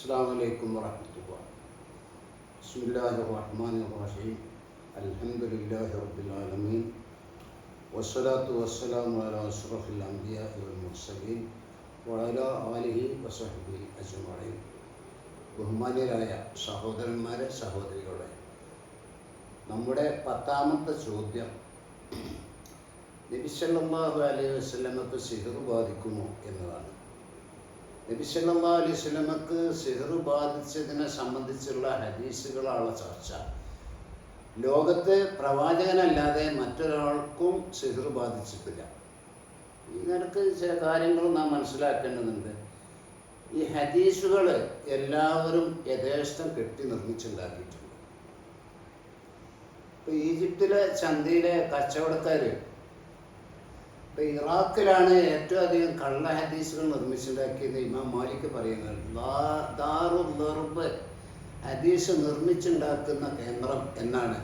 അസ്സലാമു അലൈക്കും വറഹ്മത്തുള്ളാഹി. ബിസ്മില്ലാഹിർ റഹ്മാനിർ റഹീം. അൽഹംദുലില്ലാഹി റബ്ബിൽ ആലമീൻ. വസ്സലാത്തു വസ്സലാമു അലാ അഷ്റഫിൽ അംബിയാഇ വൽ മുർസലീൻ വഅലാ ആലിഹി വസഹ്ബിഹി അജ്മഈൻ. ബഹുമാന്യരായ സഹോദരന്മാരെ, സഹോദരികളെ, നമ്മുടെ 10ാമത്തെ ചോദ്യം, നബി സല്ലല്ലാഹു അലൈഹി വസല്ലമക്ക് സിഹ്ർ ബാധിക്കുമോ എന്നതാണ്. നബി സല്ലല്ലാഹു അലൈഹി വസല്ലമക്ക് സിഹ്ർ ബാധിച്ചതിനെ സംബന്ധിച്ചുള്ള ഹദീസുകളാണ് ചർച്ച. ലോകത്ത് പ്രവാചകനല്ലാതെ മറ്റൊരാൾക്കും സിഹ്ർ ബാധിച്ചിട്ടില്ല. ഈ നിലക്ക് ചില കാര്യങ്ങൾ നാം മനസ്സിലാക്കേണ്ടതുണ്ട്. ഈ ഹദീസുകൾ എല്ലാവരും യഥേഷ്ടം കെട്ടി നിർമ്മിച്ചുണ്ടാക്കിയിട്ടുണ്ട്. ഇപ്പോൾ ഈജിപ്തിലെ ചന്തയിലെ കച്ചവടക്കാർ, ഇപ്പോൾ ഇറാഖിലാണ് ഏറ്റവും അധികം കള്ള ഹദീസുകൾ നിർമ്മിച്ചുണ്ടാക്കിയത്. ഇമാം മാലിക് പറയുന്നത് ദാറുൽ ദർബ് ഹദീസ് നിർമ്മിച്ചുണ്ടാക്കുന്ന കേന്ദ്രം എന്നാണ്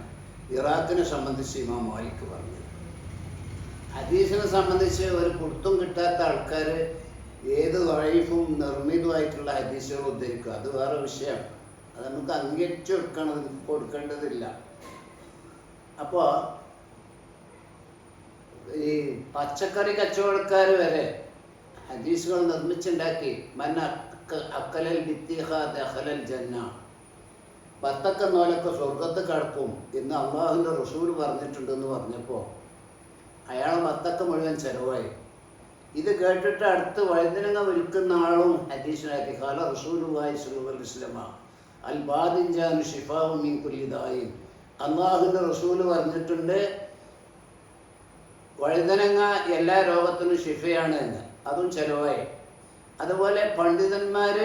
ഇറാഖിനെ സംബന്ധിച്ച് ഇമാം മാലിക് പറഞ്ഞത്. ഹദീസിനെ സംബന്ധിച്ച് ഒരു പുറത്തും കിട്ടാത്ത ആൾക്കാർ ഏത് വഴീഫും നിർമ്മിതമായിട്ടുള്ള ഹദീസുകൾ ഉദ്ധരിക്കും. അത് വേറെ വിഷയം, അത് നമുക്ക് അംഗീകരിച്ചു കൊടുക്കേണ്ടതില്ല. അപ്പോൾ ഈ പച്ചക്കറി കച്ചവടക്കാർ വരെ ഹദീസുകൾ നിർമ്മിച്ചുണ്ടാക്കി. അക്കലൽ ബിത്തിഹ ദഖലൽ ജന്ന, ബത്തക്ക നോലൊക്കെ സ്വർഗത്ത് കടക്കും എന്ന് അള്ളാഹുവിൻ്റെ റസൂൽ പറഞ്ഞിട്ടുണ്ടെന്ന് പറഞ്ഞപ്പോൾ അയാളെ ബത്തക്ക മുഴുവൻ ചെലവായി. ഇത് കേട്ടിട്ട് അടുത്ത് വഴുതനങ്ങ വിൽക്കുന്ന ആളും ഹദീസിനാക്കി. ഖാല റസൂലുള്ളാഹി സ്വല്ലല്ലാഹു അലൈഹി വസല്ലമ അൽ ബാദിൻജാനു ശിഫാഉ മിൻ കുല്ലി ദാഇൻ. അള്ളാഹുവിൻ്റെ റസൂൽ പറഞ്ഞിട്ടുണ്ട് വഴുതനങ്ങ എല്ലാ രോഗത്തിനും ശിഫയാണ് എന്ന്. അതും ചെലവായി. അതുപോലെ പണ്ഡിതന്മാർ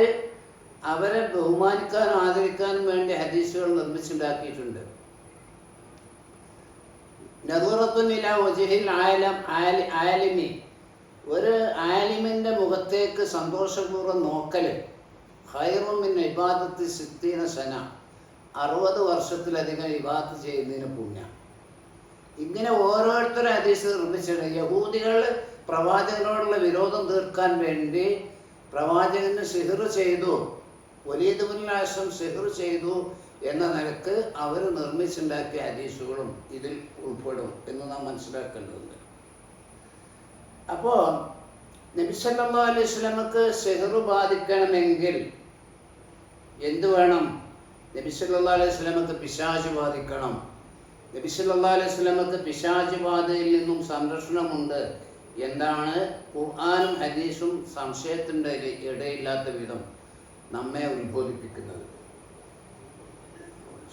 അവരെ ബഹുമാനിക്കാനും ആദരിക്കാനും വേണ്ടി ഹദീസുകൾ നിർമ്മിച്ചുണ്ടാക്കിയിട്ടുണ്ട്. നദറത്തുൻ ഇലാ വജ്ഹിൽ ആലിമി, ഒരു ആലിമിൻ്റെ മുഖത്തേക്ക് സന്തോഷപൂർവ്വം നോക്കൽ ഖൈറും മിൻ ഇബാദത്തി 60 സന, 60 വർഷത്തിലധികം ഇബാദത്ത് ചെയ്യുന്നതിന് പുണ്യം. ഇങ്ങനെ ഓരോരുത്തരും ഹദീസ് നിർമ്മിച്ചിട്ടുണ്ട്. യഹൂദികൾ പ്രവാചകനോടുള്ള വിരോധം തീർക്കാൻ വേണ്ടി പ്രവാചകന് സിഹ്ർ ചെയ്തു, വലീദ് ഇബ്നുൽ അസ്സം സിഹ്ർ ചെയ്തു എന്ന നിലക്ക് അവർ നിർമ്മിച്ചുണ്ടാക്കിയ ഹദീസുകളും ഇതിൽ ഉൾപ്പെടും എന്ന് നാം മനസ്സിലാക്കേണ്ടതുണ്ട്. അപ്പോൾ നബി സല്ലല്ലാഹു അലൈഹി വസല്ലമക്ക് സിഹ്ർ ബാധിക്കണമെങ്കിൽ എന്ത് വേണം? നബി സല്ലല്ലാഹു അലൈഹി വസല്ലമക്ക് പിശാച് ബാധിക്കണം. നബി സല്ലല്ലാഹു അലൈഹി വസല്ലമക്ക് പിശാച് ബാധയിൽ നിന്നും സംരക്ഷണമുണ്ട്. എന്താണ് ഖുർആനും ഹദീസും സംശയത്തിൻ്റെ ഇടയില്ലാത്ത വിധം നമ്മെ ഉത്ബോധിപ്പിക്കുന്നത്.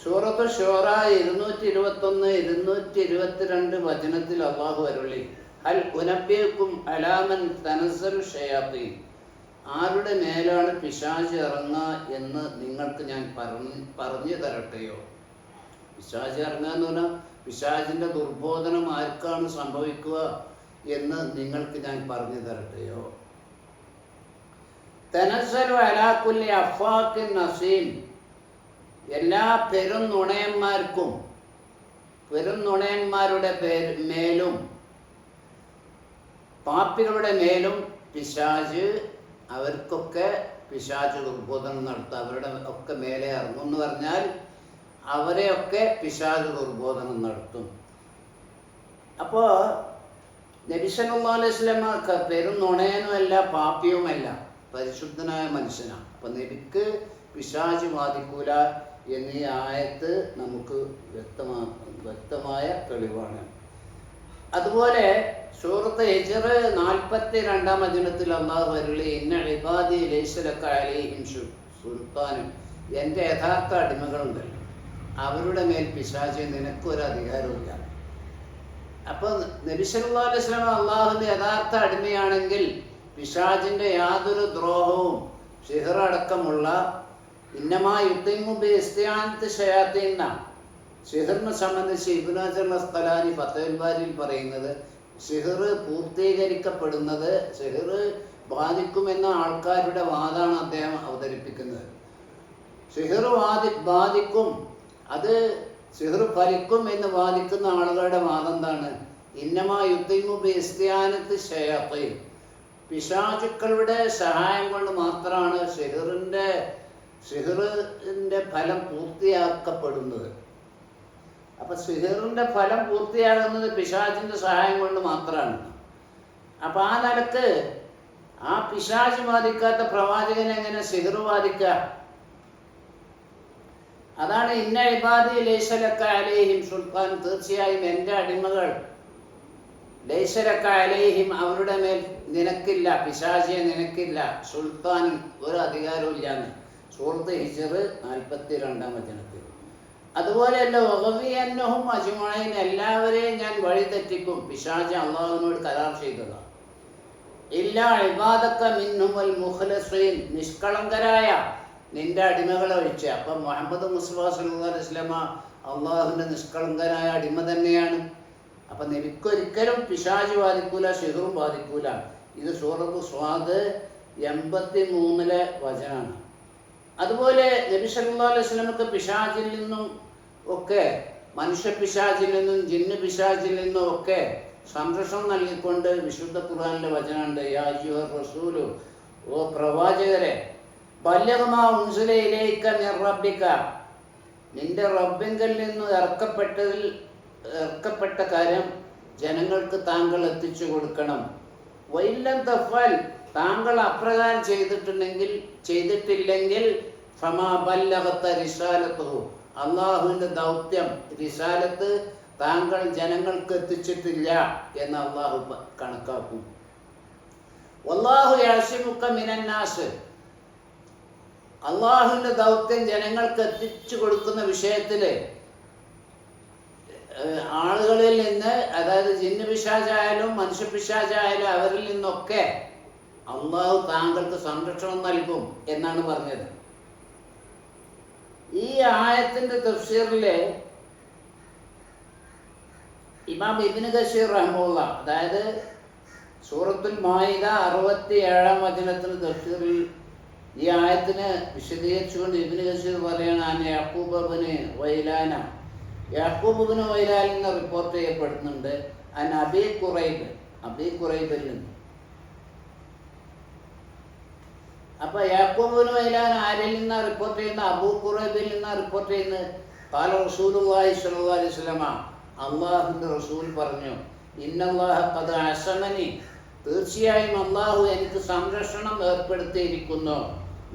സൂറത്ത് ശൂറ 221, 222 വചനത്തിൽ അല്ലാഹു അരുളി, ഹൽ ഉനബ്ബിഉക്കും അലാ മൻ തനസ്സലു ശയാത്തീൻ, ആരുടെ മേലാണ് പിശാച് ഇറങ്ങുക എന്ന് നിങ്ങൾക്ക് ഞാൻ പറഞ്ഞു തരട്ടെയോ? പിശാച് ഇറങ്ങുക എന്ന് പറഞ്ഞാൽ പിശാചിൻ്റെ ദുർബോധനം ആർക്കാണ് സംഭവിക്കുക എന്ന് നിങ്ങൾക്ക് ഞാൻ പറഞ്ഞു തരട്ടെയോ? തനസ്സലു അലാ കുല്ലി അഫ്വാക്കിൻ നസീം, എല്ലാ പെരുന്നുണയന്മാർക്കും, പെരുന്നുണയന്മാരുടെ മേലും പാപ്പികളുടെ മേലും പിശാച്, അവർക്കൊക്കെ പിശാച് ദുർബോധനം നടത്തുക, അവരുടെ ഒക്കെ മേലെ ഇറങ്ങും എന്ന് പറഞ്ഞാൽ അവരെയൊക്കെ പിശാച് ദുർബോധനം നടത്തും. അപ്പോൾ നബി സല്ലല്ലാഹു അലൈഹി വസല്ലമ പെരുന്നുണയനുമല്ല പാപ്പിയുമല്ല, പരിശുദ്ധനായ മനുഷ്യനാണ്. അപ്പം നബിക്ക് പിശാച് ബാധിക്കൂല എന്നീ ആയത്ത് നമുക്ക് വ്യക്തമായ തെളിവാണ്. അതുപോലെ സൂറത്ത് ഹിജ്ർ 42 വചനത്തിൽ അല്ലാഹു അരുളി, ഇന്ന ഇബാദി ലൈസ ലക അലൈഹിം സുൽത്താനും, എൻ്റെ യഥാർത്ഥ അടിമകളുണ്ടല്ലോ അവരുടെ മേൽ പിശാച് നിനക്കൊരു അധികാരമില്ല. അപ്പോൾ നബി സല്ലല്ലാഹു അലൈഹി വസല്ലം അള്ളാഹുവിൻ്റെ യഥാർത്ഥ അടിമയാണെങ്കിൽ പിശാചിൻ്റെ യാതൊരു ദ്രോഹവും സിഹ്ർ അടക്കമുള്ള ഇന്നമാ യുത്തിമു ബി ഇസ്തിആനത്തി ശയാത്തീൻ, സിഹ്റിനെ സംബന്ധിച്ച് ഇബ്നു ഹജർ അസ്ഖലാനി ഫത്ഹുൽ ബാരിയിൽ പറയുന്നത്, സിഹ്ർ പൂർത്തീകരിക്കപ്പെടുന്നത്, സിഹ്ർ ബാധിക്കുമെന്ന ആൾക്കാരുടെ വാദമാണ് അദ്ദേഹം അവതരിപ്പിക്കുന്നത്. സിഹ്ർ ബാധിക്കും, അത് സിഹ്ർ ഫലിക്കും എന്ന് വാദിക്കുന്ന ആളുകളുടെ വാദം എന്താണ്? ഇന്നമാ യുത്തിമു ബി ഇസ്തിആനത്തി ശയാത്തീൻ, പിശാചുക്കളുടെ സഹായം കൊണ്ട് മാത്രമാണ് സിഹ്റിൻ്റെ സിഹിറിൻ്റെ ഫലം പൂർത്തിയാക്കപ്പെടുന്നത്. അപ്പം സിഹിറിൻ്റെ ഫലം പൂർത്തിയാകുന്നത് പിശാചിൻ്റെ സഹായം കൊണ്ട് മാത്രമാണ്. അപ്പം ആ നിലക്ക് ആ പിശാച് ബാധിക്കാത്ത പ്രവാചകനെ എങ്ങനെ സിഹിർ ബാധിക്കുക? അതാണ് ഇന്ന ഇബാദി ലൈസലക അലൈഹിം സുൽത്താൻ, തീർച്ചയായും എൻ്റെ അടിമകൾ ലൈസലക അലൈഹിം, അവരുടെ മേൽ നിനക്കില്ല, പിശാചിയെ നിനക്കില്ല, സുൽത്താൻ ഒരു അധികാരവും ഇല്ലാന്ന് സൂറത്ത് ഹിജ്ർ 42-ാം വചനത്തിൽ. അതുപോലെയല്ല വഗവിയന്നഹും അജ്മഈൻ, എല്ലാവരെയും ഞാൻ വഴിതെറ്റിക്കും. പിശാച് അള്ളാഹുവിനോട് കരാർ ചെയ്തതാണ്. ഇല്ലാ ഇബാദക മിൻഹുൽ മുഖ്ലസീൻ, നിഷ്കളങ്കരായ നിന്റെ അടിമകളെ ഒഴിച്ച്. അപ്പം മുഹമ്മദ് മുസ്തഫ സല്ലല്ലാഹു അലൈഹി വസല്ലമ അള്ളാഹുവിൻ്റെ നിഷ്കളങ്കനായ അടിമ തന്നെയാണ്. അപ്പം നിനക്കൊരിക്കലും പിശാച് ബാധിക്കൂല, സിഹറും ബാധിക്കൂല. ഇത് സൂറത്ത് സ്വാദ് 83-ലെ വചനാണ്. അതുപോലെ നബി സല്ലല്ലാഹു അലൈഹി വസല്ലമക്ക് പിശാചിൽ നിന്നും ഒക്കെ, മനുഷ്യ പിശാചിൽ നിന്നും ജിന്ന് പിശാചിൽ നിന്നും ഒക്കെ സംരക്ഷണം നൽകിക്കൊണ്ട് വിശുദ്ധ ഖുർആനിലെ വചനമുണ്ട്. യാ അയ്യുഹർ റസൂലു, ഓ പ്രവാചകരെ, ബല്ലിഗ് മാ ഉൻസില ഇലൈക മിർ റബ്ബിക, നിന്റെ റബ്ബിങ്കൽ നിന്ന് ഇറക്കപ്പെട്ട കാര്യം ജനങ്ങൾക്ക് താങ്കൾ എത്തിച്ചു കൊടുക്കണം. വഇല്ലം തഫ്അൽ, താങ്കൾ അപ്രകാരം ചെയ്തിട്ടില്ലെങ്കിൽ ഫമാ ബല്ലഗത റിസാലത്തുഹു, അള്ളാഹുവിൻ്റെ ദൗത്യം റിസാലത്ത് താങ്കൾ ജനങ്ങൾക്ക് എത്തിച്ചിട്ടില്ല എന്ന് അള്ളാഹു കണക്കാക്കും. വല്ലാഹു യഅസിമുക മിനന്നാസ്, അള്ളാഹുവിൻ്റെ ദൗത്യം ജനങ്ങൾക്ക് എത്തിച്ചു കൊടുക്കുന്ന വിഷയത്തിൽ ആളുകളിൽ നിന്ന്, അതായത് ജിന്ന് പിശാചായാലും മനുഷ്യ പിശാചായാലും അവരിൽ നിന്നൊക്കെ അള്ളാഹു താങ്കൾക്ക് സംരക്ഷണം നൽകും എന്നാണ് പറഞ്ഞത്. ഈ ആയത്തിൻ്റെ തഫ്സീറിൽ ഇമാം ഇബ്നു കസീർ റഹ്മത്തുള്ളാഹി, അതായത് സൂറത്തുൽ മാഇദ 67-ാം വചനത്തിന് തഫ്സീറിൽ ഈ ആയത്തിനെ വിശദീകരിച്ചുകൊണ്ട് ഇബ്നു കസീർ പറയുകയാണ്, യാക്കൂബ് ഇബ്നു വൈലാന, യാക്കൂബ് ഇബ്നു വൈലാനിൽ നിന്ന് റിപ്പോർട്ട് ചെയ്യപ്പെടുന്നുണ്ട്, അബീ ഖുറൈബിൽ നിന്ന്. അപ്പോൾ യാക്കൂബ് ഇബ്നു വൈലാൻ ആരിൽ നിന്നാണ് റിപ്പോർട്ട് ചെയ്യുന്നത്? അബൂ ഖുറൈബിൽ നിന്നാണ് റിപ്പോർട്ട് ചെയ്യുന്നത്. ഖാല റസൂലുള്ളാഹി സ്വല്ലല്ലാഹു അലൈഹി വസല്ലമ, അള്ളാഹുവിൻ്റെ റസൂൽ പറഞ്ഞു, ഇന്നല്ലാഹ ഖദ് അസമനി, തീർച്ചയായും അള്ളാഹു എനിക്ക് സംരക്ഷണം ഏർപ്പെടുത്തിയിരിക്കുന്നു,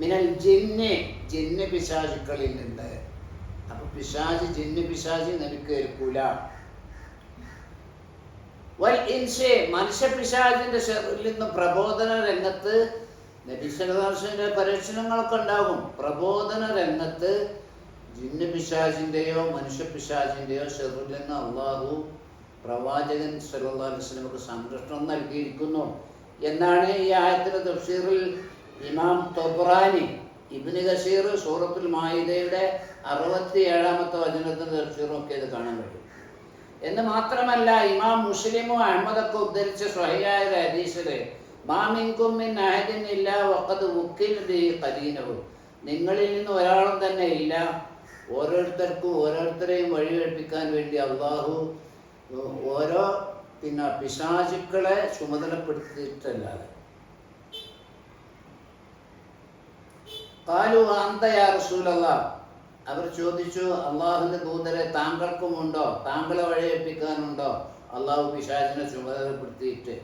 മിനൽ ജിന്ന്, ജിന്ന് പിശാചുക്കളിൽ നിന്ന്. അപ്പോൾ പിശാച്, ജിന്ന് പിശാച് നിനക്ക് ഏൽക്കൂല. വൽ ഇൻസി, മനുഷ്യ പിശാചിൻ്റെ ഷർറിൽ നിന്ന് പ്രബോധന രംഗത്ത് നബി സല്ലല്ലാഹു അലൈഹി വസല്ലമയുടെ പരീക്ഷണങ്ങളൊക്കെ ഉണ്ടാകും. പ്രബോധന രംഗത്ത് ജിന്ന് പിശാചിൻ്റെയോ മനുഷ്യ പിശാചിൻ്റെയോ ഷർറിൽ നിന്ന് അള്ളാഹു പ്രവാചകൻ സല്ലല്ലാഹു അലൈഹി വസല്ലമക്ക് സംരക്ഷണം നൽകിയിരിക്കുന്നു എന്നാണ് ഈ ആയത്തിൻ്റെ തഫ്സീറിൽ ഇമാം തൊബ്രാനി, ഇബ്നു കസീർ സൂറത്തുൽ മാഇദയുടെ 67-ാമത്തെ വചനത്തിൻ്റെ തഫ്സീറും ഒക്കെ ഇത് കാണാൻ കഴിയും. എന്ന് മാത്രമല്ല, ഇമാം മുസ്ലിമും അഹ്മദൊക്കെ ഉദ്ധരിച്ച സ്വഹീഹായ ഒരു ഹദീസിൽ മാ മിൻകും മിൻ അഹദിൻ ഇല്ലാ വഖദ് വുക്കില ബിഹി ഖരീനഹു, നിങ്ങളിൽ നിന്ന് ഒരാളും തന്നെ ഇല്ല, ഓരോരുത്തരെയും വഴികേൾപ്പിക്കാൻ വേണ്ടി അള്ളാഹു ഓരോ പിശാചുക്കളെ ചുമതലപ്പെടുത്തിയിട്ടല്ലാതെ. ഖാലു അന്ത യാ റസൂലല്ലാഹ്, അവർ ചോദിച്ചു, അള്ളാഹുവിൻ്റെ ദൂതരെ, താങ്കൾക്കുമുണ്ടോ, താങ്കളെ വഴികേൾപ്പിക്കാനുണ്ടോ അള്ളാഹു പിശാചിനെ ചുമതലപ്പെടുത്തിയിട്ട്?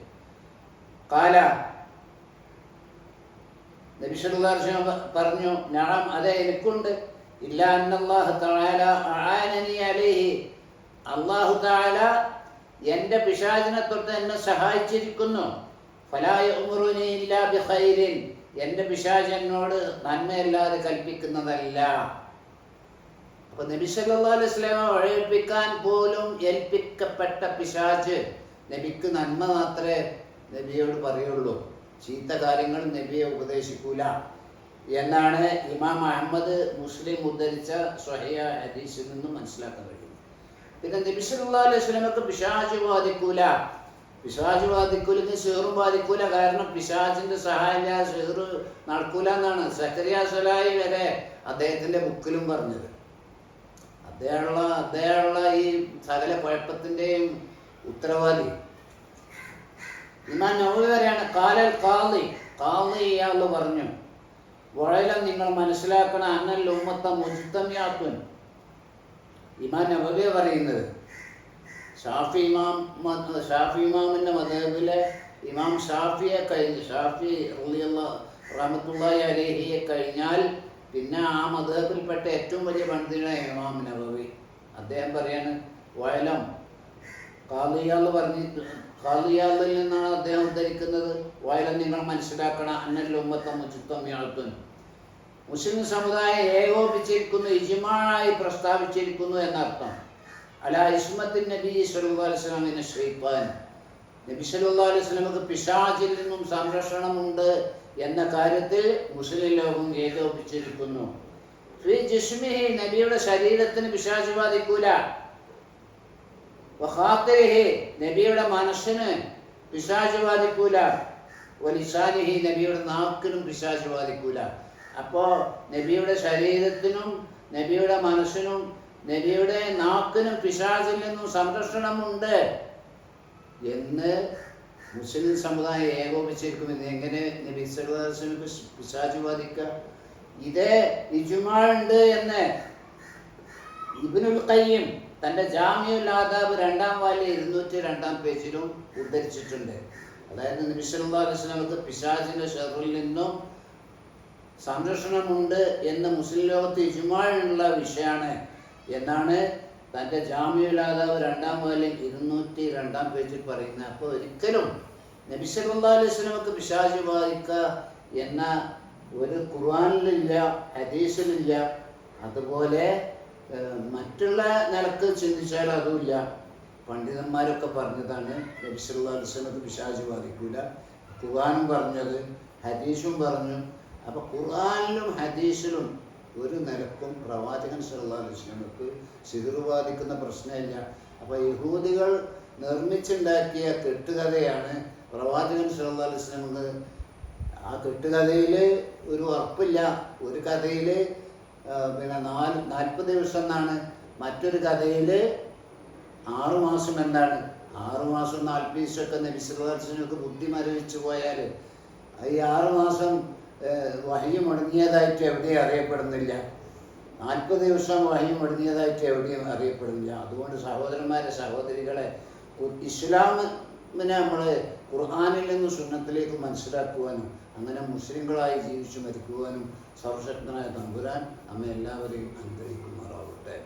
ഖാല, നബി സല്ലല്ലാഹു അലൈഹി വസല്ലം പറഞ്ഞു, നഅം, അതെ എനിക്കുണ്ട്. ഇല്ലാ അന്നല്ലാഹ തആല അആനനി അലൈഹി, അല്ലാഹു തആല എൻ്റെ പിശാചിനെ തൊട്ട് എന്നെ സഹായിച്ചിരിക്കുന്നു. ഫലാ യഅ്മുറുനി ഇല്ലാ ബിഖൈരിൻ, എൻ്റെ പിശാച് എന്നോട് നന്മയല്ലാതെ കൽപ്പിക്കുന്നതല്ല. അപ്പോൾ നബി സല്ലല്ലാഹു അലൈഹി വസല്ലം വഴിയേൽപ്പിക്കാൻ പോലും ഏൽപ്പിക്കപ്പെട്ട പിശാച് നബിക്ക് നന്മ മാത്രമേ നബിയോട് പറയുള്ളൂ, ചീത്ത കാര്യങ്ങൾ നബിയെ ഉപദേശിക്കൂല എന്നാണ് ഇമാം അഹ്മദ്, മുസ്ലിം ഉദ്ധരിച്ച സ്വഹീഹ ഹദീസിൽ നിന്നും മനസ്സിലാക്കാൻ കഴിയുന്നത്. പിന്നെ നബി സല്ലല്ലാഹു അലൈഹി വസല്ലമക്ക് പിശാച് ബാധിക്കൂലെങ്കിൽ സിഹറും ബാധിക്കൂല. കാരണം പിശാചിൻ്റെ സഹായം സിഹർ നടക്കൂല എന്നാണ് സക്കരിയ സ്വലാഹി വരെ അദ്ദേഹത്തിൻ്റെ ബുക്കിലും പറഞ്ഞത്. അദ്ദേഹമുള്ള ഈ സകല കുഴപ്പത്തിൻ്റെയും ഉത്തരവാദി ഇമാം നവവി വരെയാണ്. ഖാലൽ ഖാളി, ഇയാൾ പറഞ്ഞു, വളരെ നിങ്ങൾ മനസ്സിലാക്കണം, അന്നൽ ഉമ്മത്ത മുജ്തമിയാത്തുൻ. ഇമാം നബവി പറയുന്നത് ഷാഫി ഇമാമിൻ്റെ മദ്ഹബിലെ ഇമാം ഷാഫി റഹ്മത്തുള്ളാഹി അലൈഹിയെ കഴിഞ്ഞാൽ പിന്നെ ആ മദ്ഹബിൽപ്പെട്ട ഏറ്റവും വലിയ പണ്ഡിതനായ ഇമാം നബവി. അദ്ദേഹം പറയാണ്, വയലം ഖാദിയാളിൽ നിന്നാണ് അദ്ദേഹം ഉദ്ധരിക്കുന്നത്. വയലം നിങ്ങൾ മനസ്സിലാക്കണം, അന്നൽ ഉമ്മത്ത മുജ്തമിയാത്തുൻ. മുസ്ലിം സമുദായം ഏകോപിച്ചിരിക്കുന്നു, ഇജ്മാഅായി പ്രസ്താവിച്ചിരിക്കുന്നു എന്നർത്ഥം. അലാ ഇസ്മത്തിൻ നബി സല്ലല്ലാഹു അലൈഹി വസല്ലം മിന ശൈത്താൻ. നബി സല്ലല്ലാഹു അലൈഹി വസല്ലമക്ക് പിശാചിൽ നിന്നും സംരക്ഷണമുണ്ട് എന്ന കാര്യത്തിൽ മുസ്ലിം ലോകം ഏകോപിച്ചിരിക്കുന്നു. ഫീ ജിസ്മിഹി, നബിയുടെ ശരീരത്തിന് പിശാച് ബാധിക്കൂല. വഖാതിരിഹി, നബിയുടെ മനസ്സിന് പിശാച് ബാധിക്കൂല. വലിസാനിഹി, നബിയുടെ നാക്കിനും പിശാച് ബാധിക്കൂല. അപ്പോൾ നബിയുടെ ശരീരത്തിനും നബിയുടെ മനസ്സിനും നബിയുടെ നാക്കിനും പിശാചിൽ നിന്നും സംരക്ഷണമുണ്ട് എന്ന് മുസ്ലിം സമുദായം ഏകോപിച്ചിരിക്കുമെന്ന്. എങ്ങനെ നബി സല്ലല്ലാഹു അലൈഹി വസല്ലം പിശാച് ബാധിക്കുക? ഇതേ ഇജ്മാഉണ്ട് എന്ന് ഇബ്നുൽ ഖയ്യിം തൻ്റെ ജാമിഉൽ ആദാബ് 2-ാം വാല്യം 202-ാം പേജിലും ഉദ്ധരിച്ചിട്ടുണ്ട്. അതായത് നബി സല്ലല്ലാഹു അലൈഹി വസല്ലമക്ക് പിശാചിൻ്റെ ശർറിൽ നിന്നും സംരക്ഷണമുണ്ട് എന്ന് മുസ്ലിം ലോകത്ത് ഇജ്മാഉള്ള വിഷയമാണ് എന്നാണ് തൻ്റെ ജാമിഉൽ ആദാബ് 2-ാം വാല്യം 202-ാം പേജിൽ പറയുന്നത്. അപ്പോൾ ഒരിക്കലും നബി സല്ലല്ലാഹു അലൈഹി വസല്ലമക്ക് പിശാച് ബാധിക്കുക എന്ന ഒരു ഖുർആനിലില്ല, ഹദീസിലില്ല. അതുപോലെ മറ്റുള്ള നിലക്ക് ചിന്തിച്ചാൽ അതുമില്ല. പണ്ഡിതന്മാരൊക്കെ പറഞ്ഞതാണ് നബി സല്ലല്ലാഹു അലൈഹി വസല്ലമക്ക് പിശാച് ബാധിക്കില്ല. ഖുർആനും പറഞ്ഞത്, ഹദീസും പറഞ്ഞു. അപ്പോൾ ഖുർആനിലും ഹദീസിലും ഒരു നിലക്കും പ്രവാചകൻ സല്ലല്ലാഹു അലൈഹി വസല്ലമക്ക് സിഹ്ർ ബാധിക്കുന്ന പ്രശ്നമില്ല. അപ്പോൾ യഹൂദികൾ നിർമ്മിച്ചുണ്ടാക്കിയ കെട്ടുകഥയാണ് പ്രവാചകൻ സല്ലല്ലാഹു അലൈഹി വസല്ലമക്ക്. ആ കെട്ടുകഥയിൽ ഒരു ഉറപ്പില്ല. ഒരു കഥയിൽ പിന്നെ 40 ദിവസം എന്നാണ്, മറ്റൊരു കഥയിൽ 6 മാസം എന്നാണ്. 6 മാസം 40 ദിവസമൊക്കെ നബി സല്ലല്ലാഹു അലൈഹി വസല്ലമക്ക് ബുദ്ധി മരവിച്ചു പോയാൽ ഈ 6 മാസം വഹി മുടങ്ങിയതായിട്ട് എവിടെയും അറിയപ്പെടുന്നില്ല. 40 ദിവസം വഹി മുടങ്ങിയതായിട്ട് എവിടെയും അറിയപ്പെടുന്നില്ല. അതുകൊണ്ട് സഹോദരന്മാരെ, സഹോദരികളെ, ഇസ്ലാമിനെ നമ്മൾ ഖുർആനിൽ നിന്ന് സുന്നത്തിലേക്ക് മനസ്സിലാക്കുവാനും അങ്ങനെ മുസ്ലിങ്ങളായി ജീവിച്ചു മരിക്കുവാനും സർവശക്തനായ തമ്പുരാൻ നമ്മെ എല്ലാവരെയും അനുഗ്രഹിക്കുമാറാവട്ടെ.